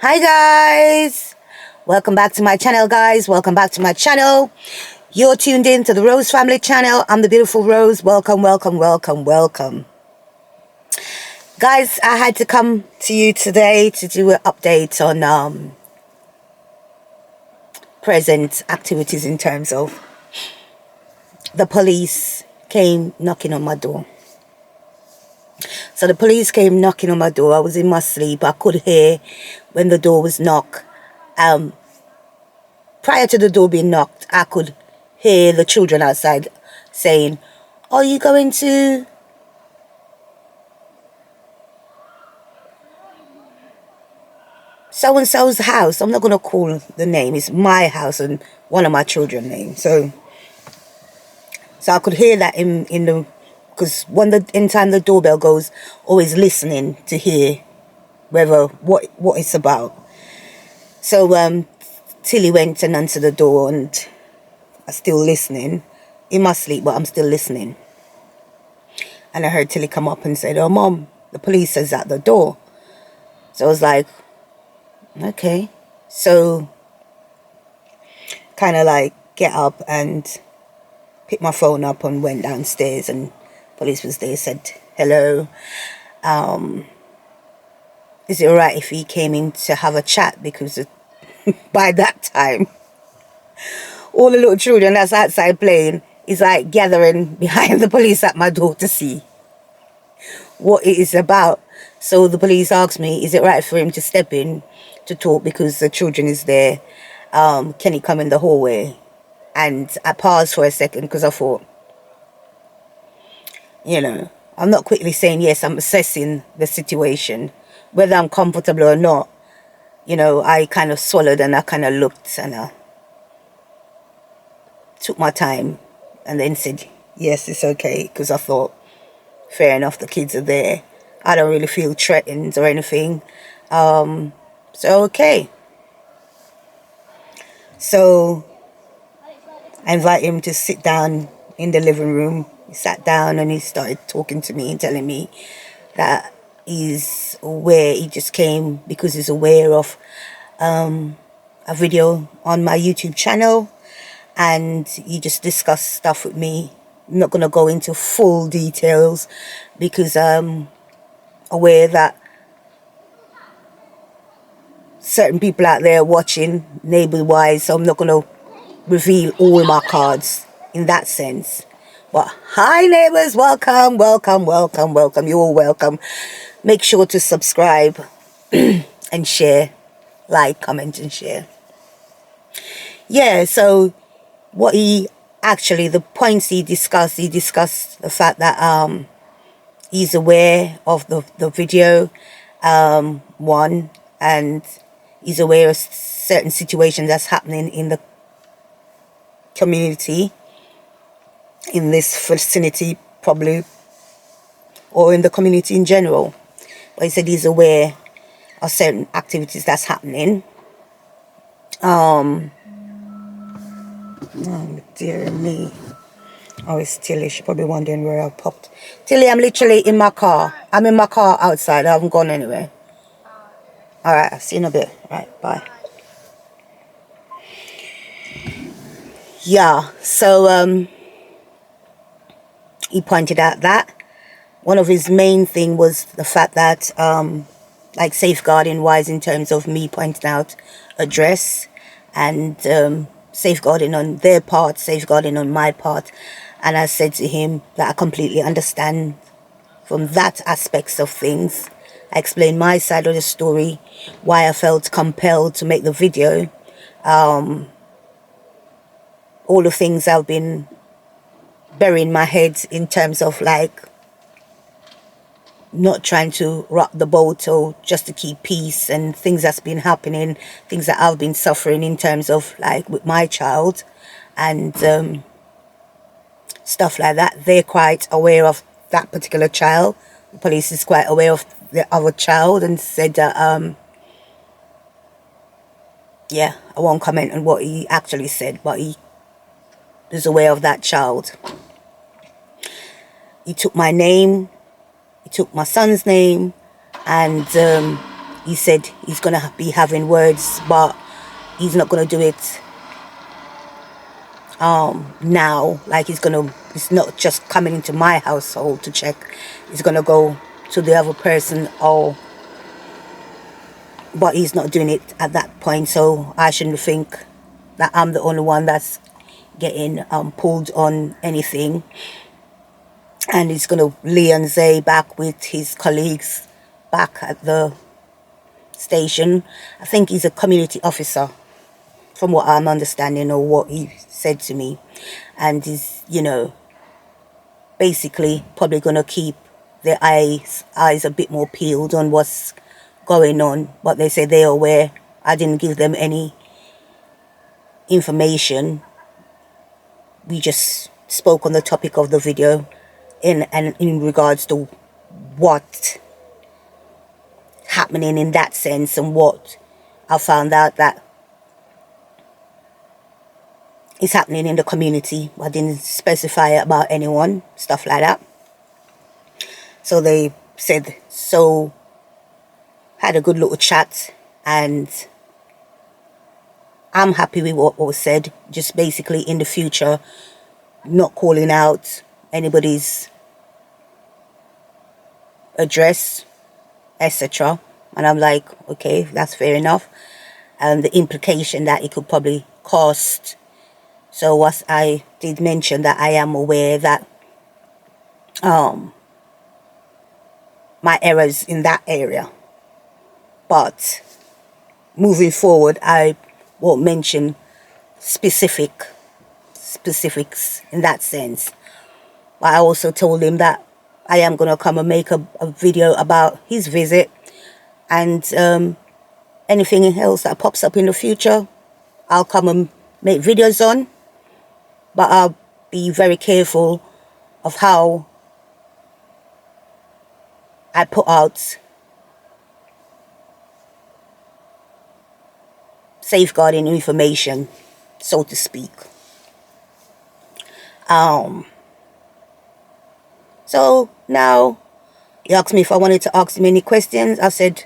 Hi guys, welcome back to my channel welcome back to my channel. You're tuned in to the Rose Family channel. I'm the beautiful Rose. Welcome guys. I had to come to you today to do an update on present activities in terms of the police came knocking on my door. So the police came knocking on my door. I was in my sleep. I could hear when the door was knocked. Prior to the door being knocked, I could hear the children outside saying, "Are you going to so-and-so's house?" I'm not going to call the name. It's my house and one of my children's names. So I could hear that in the, because anytime the doorbell goes, always listening to hear whether what it's about. So Tilly went and answered the door, and I'm still listening in my sleep, but I'm still listening. And I heard Tilly come up and said, "Oh, Mom, the police is at the door." So I was like, okay. So kind of like get up and pick my phone up and went downstairs, and police was there, said, "Hello, is it alright if he came in to have a chat?" Because by that time, all the little children that's outside playing is like gathering behind the police at my door to see what it is about. So the police asked me, is it right for him to step in to talk because the children is there? Can he come in the hallway? And I paused for a second because I thought, I'm not quickly saying yes. I'm assessing the situation, whether I'm comfortable or not. I kind of swallowed and I kind of looked and I took my time and then said, yes, it's okay, because I thought, fair enough, the kids are there. I don't really feel threatened or anything. So okay. So I invited him to sit down in the living room. He sat down and he started talking to me and telling me that he's aware, he just came because he's aware of a video on my YouTube channel, and he just discussed stuff with me. I'm not going to go into full details because I'm aware that certain people out there watching neighbor-wise, so I'm not going to reveal all my cards in that sense. But hi neighbors, welcome. You're all welcome. Make sure to subscribe and share, like, comment and share. Yeah, so what the points he discussed the fact that he's aware of the video, one, and he's aware of certain situations that's happening in the community, in this vicinity probably, or in the community in general. But he said he's aware of certain activities that's happening. Oh dear me. Oh, it's Tilly. She's probably wondering where I popped. Tilly, I'm literally in my car. I'm in my car outside. I haven't gone anywhere. Alright, I'll see you in a bit. Alright, bye. Yeah, so he pointed out that one of his main thing was the fact that like safeguarding wise, in terms of me pointing out address, and safeguarding on their part, safeguarding on my part. And I said to him that I completely understand from that aspects of things. I explained my side of the story, why I felt compelled to make the video, all the things I've been burying my head in terms of like not trying to rock the boat or just to keep peace, and things that's been happening, things that I've been suffering in terms of like with my child and stuff like that. They're quite aware of that particular child. The police is quite aware of the other child, and said that yeah, I won't comment on what he actually said, but he is aware of that child. He took my name, he took my son's name, and he said he's going to be having words, but he's not going to do it now. Like it's not just coming into my household to check. He's going to go to the other person, but he's not doing it at that point. So I shouldn't think that I'm the only one that's getting pulled on anything. And he's going to liaise back with his colleagues back at the station. I think he's a community officer, from what I'm understanding, or what he said to me. And he's, basically probably going to keep their eyes a bit more peeled on what's going on. But they say they're aware. I didn't give them any information. We just spoke on the topic of the video in regards to what happening in that sense, and what I found out that is happening in the community. I didn't specify about anyone, stuff like that. So they said, so had a good little chat, and I'm happy with what was said. Just basically in the future, not calling out anybody's address, etc. And I'm like, okay, that's fair enough. And the implication that it could probably cost. So what I did mention, that I am aware that my errors in that area, but moving forward I won't mention specifics in that sense. But I also told him that I am going to come and make a video about his visit, and anything else that pops up in the future I'll come and make videos on. But I'll be very careful of how I put out safeguarding information, so to speak. So now he asked me if I wanted to ask him any questions. I said,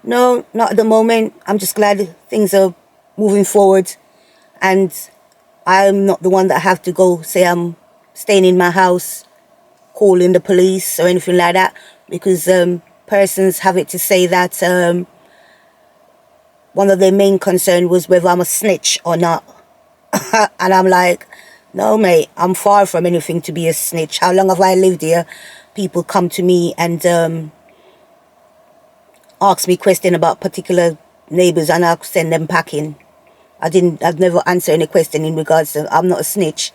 no, not at the moment. I'm just glad things are moving forward, and I'm not the one that have to go say I'm staying in my house, calling the police or anything like that, because persons have it to say that one of their main concern was whether I'm a snitch or not. And I'm like, no mate, I'm far from anything to be a snitch. How long have I lived here? People come to me and ask me questions about particular neighbours, and I'll send them packing. I've never answered any question in regards to, I'm not a snitch.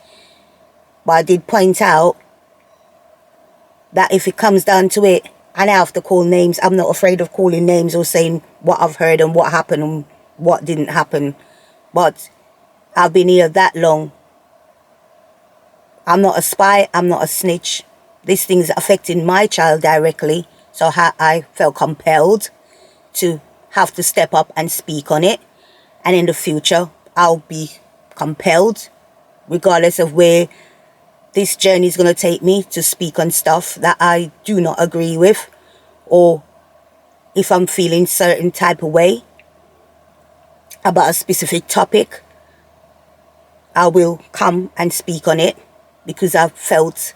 But I did point out that if it comes down to it, and I have to call names, I'm not afraid of calling names or saying what I've heard and what happened and what didn't happen. But I've been here that long. I'm not a spy, I'm not a snitch. This thing's affecting my child directly, so I felt compelled to have to step up and speak on it. And in the future, I'll be compelled, regardless of where this journey is going to take me, to speak on stuff that I do not agree with, or if I'm feeling certain type of way about a specific topic, I will come and speak on it, because I've felt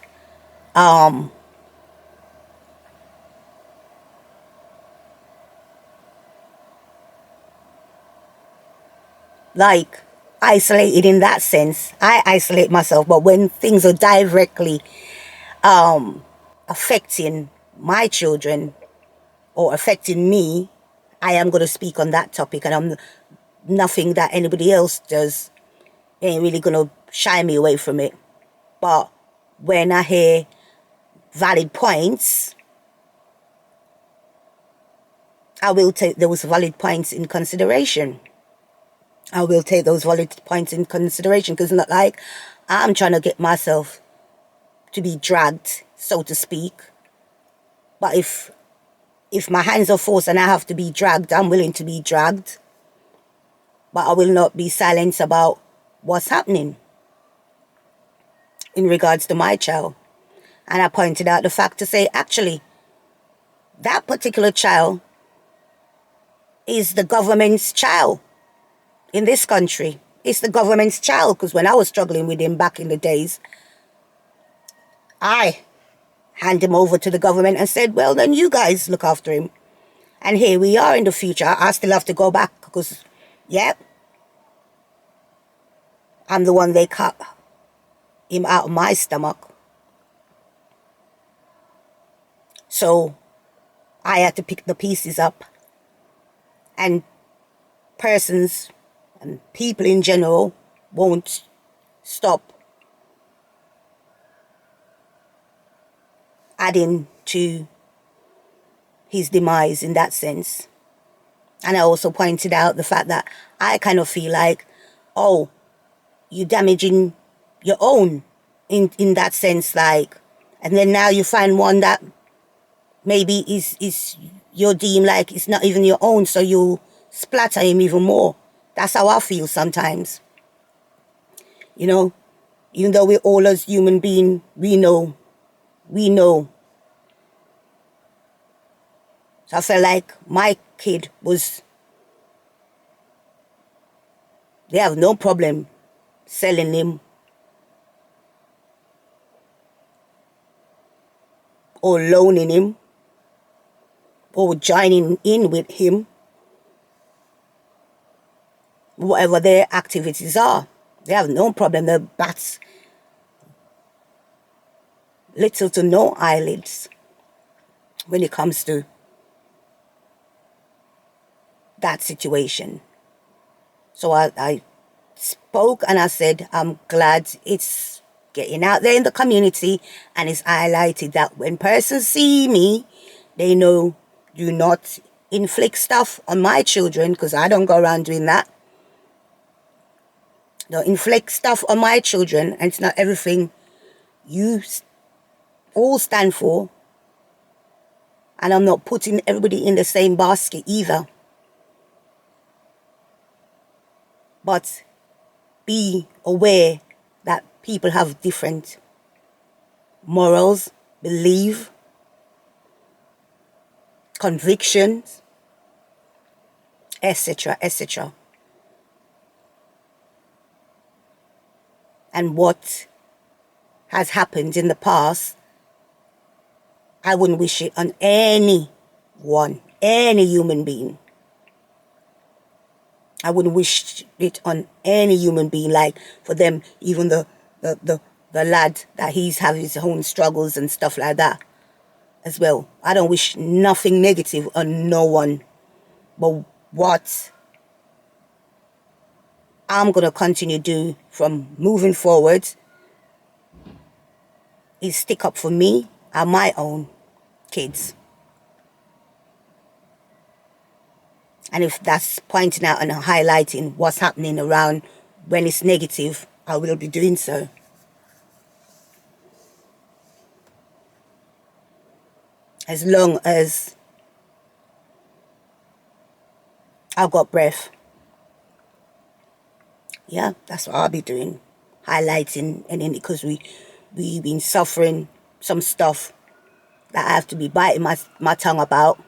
like isolated in that sense. I isolate myself, but when things are directly affecting my children or affecting me, I am going to speak on that topic, and nothing that anybody else does ain't really going to shy me away from it. But when I hear valid points, I will take those valid points in consideration. I will take those valid points in consideration, because it's not like I'm trying to get myself to be dragged, so to speak. But if my hands are forced and I have to be dragged, I'm willing to be dragged. But I will not be silent about what's happening in regards to my child. And I pointed out the fact to say, actually, that particular child is the government's child in this country. It's the government's child, because when I was struggling with him back in the days, I hand him over to the government and said, well, then you guys look after him. And here we are in the future. I still have to go back because, yep, I'm the one they cut him out of my stomach. So I had to pick the pieces up. And persons and people in general won't stop adding to his demise in that sense. And I also pointed out the fact that I kind of feel like, oh, you're damaging your own in that sense, like, and then now you find one that maybe is you're deemed like it's not even your own, so you splatter him even more. That's how I feel sometimes. You know, even though we're all as human beings, we know. So I felt like my kid was, they have no problem selling him or loaning him or joining in with him, whatever their activities are. They have no problem. The bats, little to no eyelids when it comes to that situation. So I spoke and I said, I'm glad it's getting out there in the community and it's highlighted that when persons see me, they know, do not inflict stuff on my children, because I don't go around doing that. Don't inflict stuff on my children, and it's not everything you all stand for. And I'm not putting everybody in the same basket either. But be aware that people have different morals, belief, convictions, etc., etc. And what has happened in the past, I wouldn't wish it on anyone, any human being. I wouldn't wish it on any human being, like for them, even the lad that he's having his own struggles and stuff like that as well. I don't wish nothing negative on no one. But what I'm going to continue to do from moving forward is stick up for me and my own kids. And if that's pointing out and highlighting what's happening around when it's negative, I will be doing so. As long as I've got breath. Yeah, that's what I'll be doing. Highlighting, and then because we've been suffering some stuff that I have to be biting my tongue about.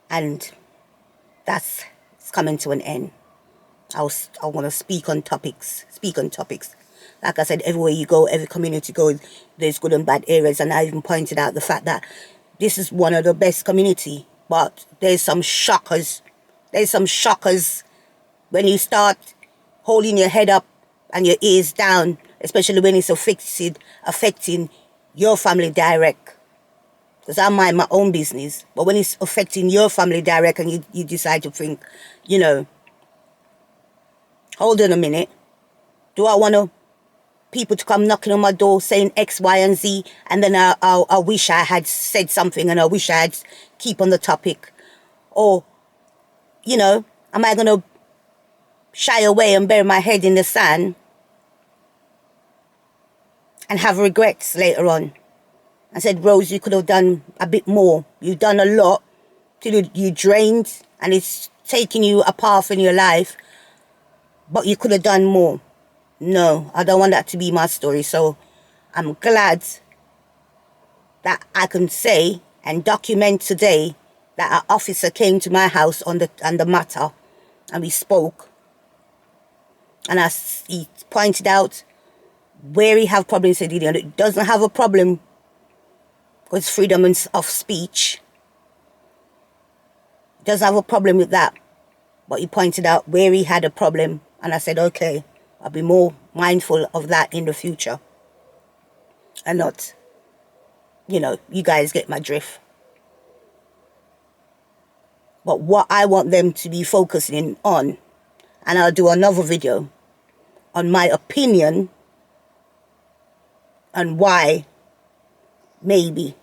And it's coming to an end. I want to speak on topics. Like I said, everywhere you go, every community goes, there's good and bad areas. And I even pointed out the fact that this is one of the best community. But there's some shockers. When you start holding your head up and your ears down, especially when it's affecting your family direct. Because I mind my own business. But when it's affecting your family direct and you decide to think, you know, hold on a minute. Do I want people to come knocking on my door saying X, Y, and Z, and then I wish I had said something and I wish I had keep on the topic? Or, you know, am I going to shy away and bury my head in the sand and have regrets later on? I said, Rose, you could have done a bit more. You've done a lot till you drained and it's taking you a path in your life, but you could have done more. No, I don't want that to be my story. So I'm glad that I can say and document today that an officer came to my house on the matter, and we spoke, and he pointed out where he have problems. He said he doesn't have a problem with freedom of speech. He doesn't have a problem with that, but he pointed out where he had a problem, and I said, okay, I'll be more mindful of that in the future, and not, you guys get my drift. But what I want them to be focusing on, and I'll do another video on my opinion and why maybe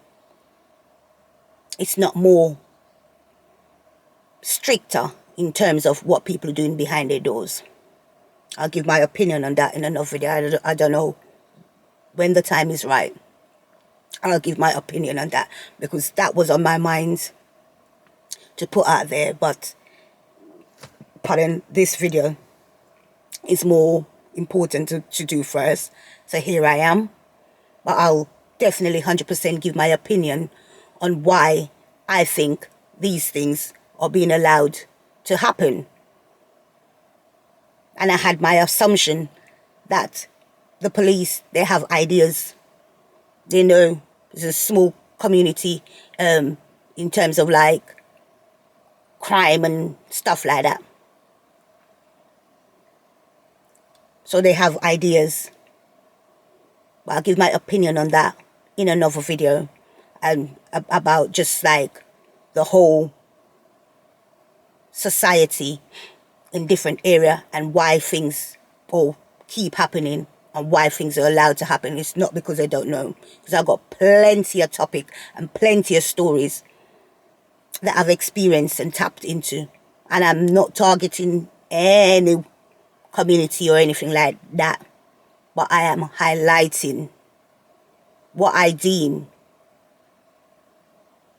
it's not more stricter in terms of what people are doing behind their doors. I'll give my opinion on that in another video. I don't know when the time is right. I'll give my opinion on that, because that was on my mind to put out there. But pardon, this video is more important to do first. So here I am. But I'll definitely 100% give my opinion on why I think these things are being allowed to happen. And I had my assumption that the police, they have ideas. They know it's a small community in terms of like crime and stuff like that. So they have ideas. But I'll give my opinion on that in another video, and about just like the whole society in different area and why things all keep happening and why things are allowed to happen. It's not because they don't know, because I've got plenty of topic and plenty of stories that I've experienced and tapped into, and I'm not targeting any community or anything like that, but I am highlighting what I deem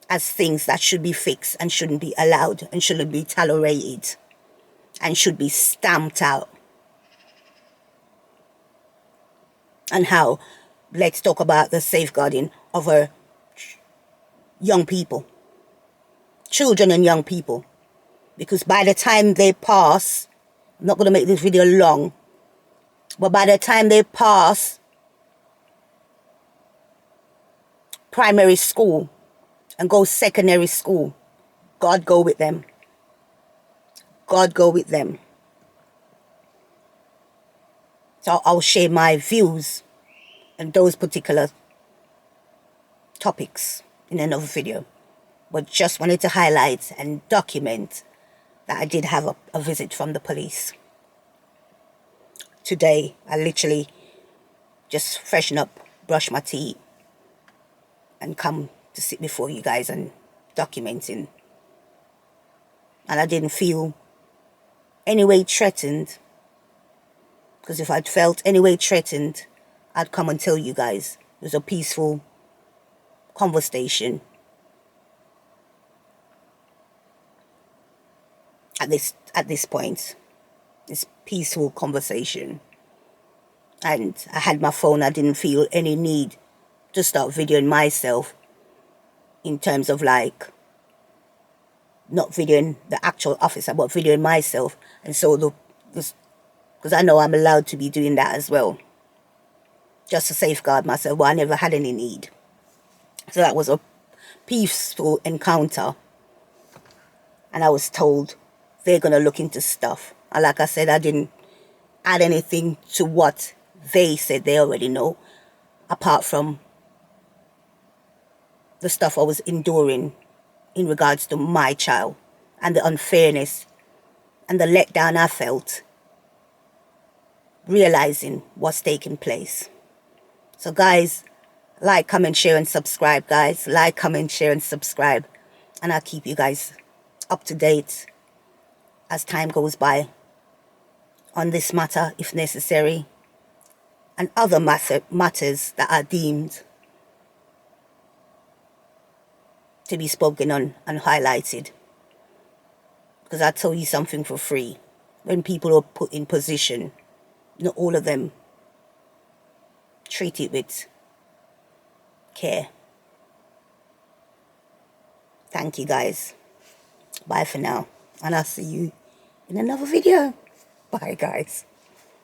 as things that should be fixed and shouldn't be allowed and shouldn't be tolerated and should be stamped out. And how, let's talk about the safeguarding of our young people, children and young people, because by the time they pass, I'm not going to make this video long, but by the time they pass primary school and go secondary school, God go with them. God go with them. So I'll share my views on those particular topics in another video. But just wanted to highlight and document that I did have a visit from the police. Today, I literally just freshen up, brush my teeth, and come to sit before you guys and documenting. And I didn't feel any way threatened, because if I'd felt any way threatened, I'd come and tell you guys. It was a peaceful conversation. At this point, this peaceful conversation, and I had my phone. I didn't feel any need to start videoing myself, in terms of like not videoing the actual officer, but videoing myself. And so because I know I'm allowed to be doing that as well, just to safeguard myself. But I never had any need. So that was a peaceful encounter, and I was told they're going to look into stuff. And like I said, I didn't add anything to what they said they already know, apart from the stuff I was enduring in regards to my child, and the unfairness and the letdown I felt realizing what's taking place. So guys, like, comment, share and subscribe, guys. Like, comment, share and subscribe, and I'll keep you guys up to date as time goes by on this matter, if necessary, and other matters that are deemed to be spoken on and highlighted. Because I tell you something for free, when people are put in position, not all of them treat it with care. Thank you guys. Bye for now. And I'll see you in another video. Bye, guys.